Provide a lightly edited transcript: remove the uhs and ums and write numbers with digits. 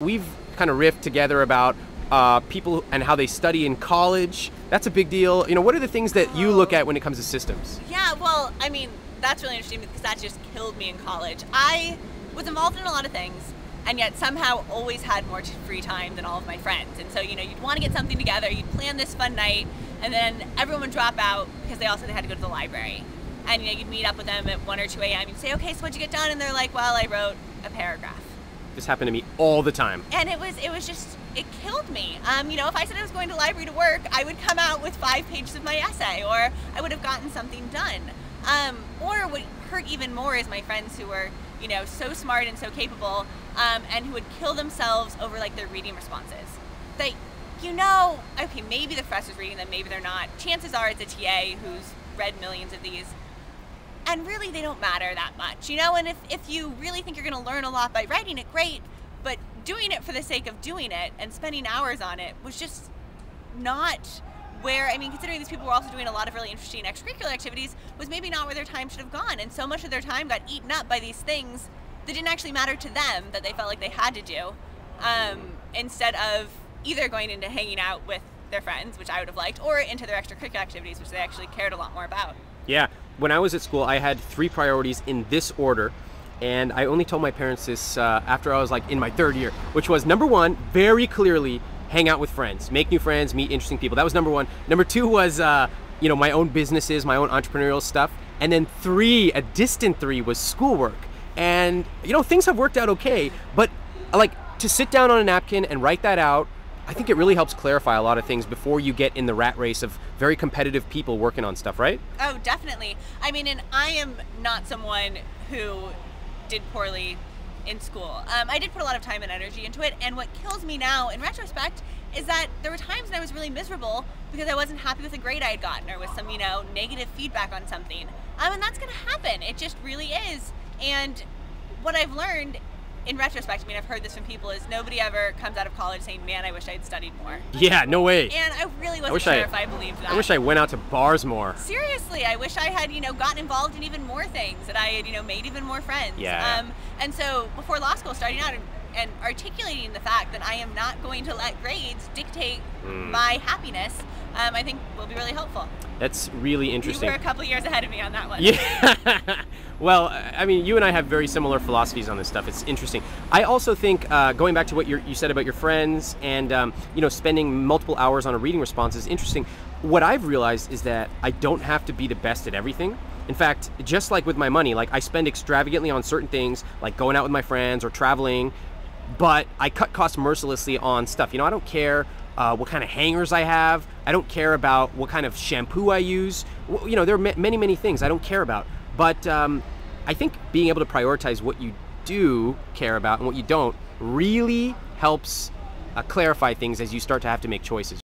We've kind of riffed together about people and how they study in college. That's a big deal. You know, what are the things that you look at when it comes to systems? Yeah, well, I mean, that's really interesting because that just killed me in college. I was involved in a lot of things and yet somehow always had more free time than all of my friends. And so, you know, you'd want to get something together, you'd plan this fun night, and then everyone would drop out because they had to go to the library. And, you know, you'd meet up with them at 1 or 2 a.m. You'd say, okay, so what'd you get done? And they're like, well, I wrote a paragraph. This happened to me all the time. And it was just, it killed me. You know, if I said I was going to the library to work, I would come out with 5 pages of my essay, or I would have gotten something done. Or what hurt even more is my friends who were, you know, so smart and so capable, and who would kill themselves over like their reading responses. That, you know, okay, maybe the professor's reading them, maybe they're not. Chances are it's a TA who's read millions of these. And really, they don't matter that much, you know? And if you really think you're going to learn a lot by writing it, great. But doing it for the sake of doing it and spending hours on it was just not where, I mean, considering these people were also doing a lot of really interesting extracurricular activities, was maybe not where their time should have gone. And so much of their time got eaten up by these things that didn't actually matter to them, that they felt like they had to do, instead of either going into hanging out with their friends, which I would have liked, or into their extracurricular activities, which they actually cared a lot more about. Yeah, when I was at school, I had 3 priorities in this order, and I only told my parents this after I was like in my 3rd year, which was number 1, very clearly, hang out with friends, make new friends, meet interesting people. That was number 1. Number 2 was, you know, my own businesses, my own entrepreneurial stuff. And then 3, a distant 3, was schoolwork. And, you know, things have worked out okay, but like to sit down on a napkin and write that out, I think it really helps clarify a lot of things before you get in the rat race of very competitive people working on stuff, right? Oh, definitely. I mean, and I am not someone who did poorly in school. I did put a lot of time and energy into it, and what kills me now, in retrospect, is that there were times when I was really miserable because I wasn't happy with the grade I had gotten, or with some, you know, negative feedback on something. And that's gonna happen. It just really is. And what I've learned in retrospect, I mean, I've heard this from people, is nobody ever comes out of college saying, man, I wish I had studied more. Yeah, no way. And I really wasn't sure if I believed that. I wish I went out to bars more. Seriously, I wish I had, you know, gotten involved in even more things, that I had, you know, made even more friends. Yeah. And so before law school, starting out and articulating the fact that I am not going to let grades dictate my happiness, I think will be really helpful. That's really interesting. You were a couple years ahead of me on that one. Yeah. Well, I mean, you and I have very similar philosophies on this stuff. It's interesting. I also think, going back to what you said about your friends and, you know, spending multiple hours on a reading response is interesting. What I've realized is that I don't have to be the best at everything. In fact, just like with my money, like I spend extravagantly on certain things, like going out with my friends or traveling, but I cut costs mercilessly on stuff. You know, I don't care what kind of hangers I have. I don't care about what kind of shampoo I use. You know, there are many, many things I don't care about. But I think being able to prioritize what you do care about and what you don't really helps clarify things as you start to have to make choices.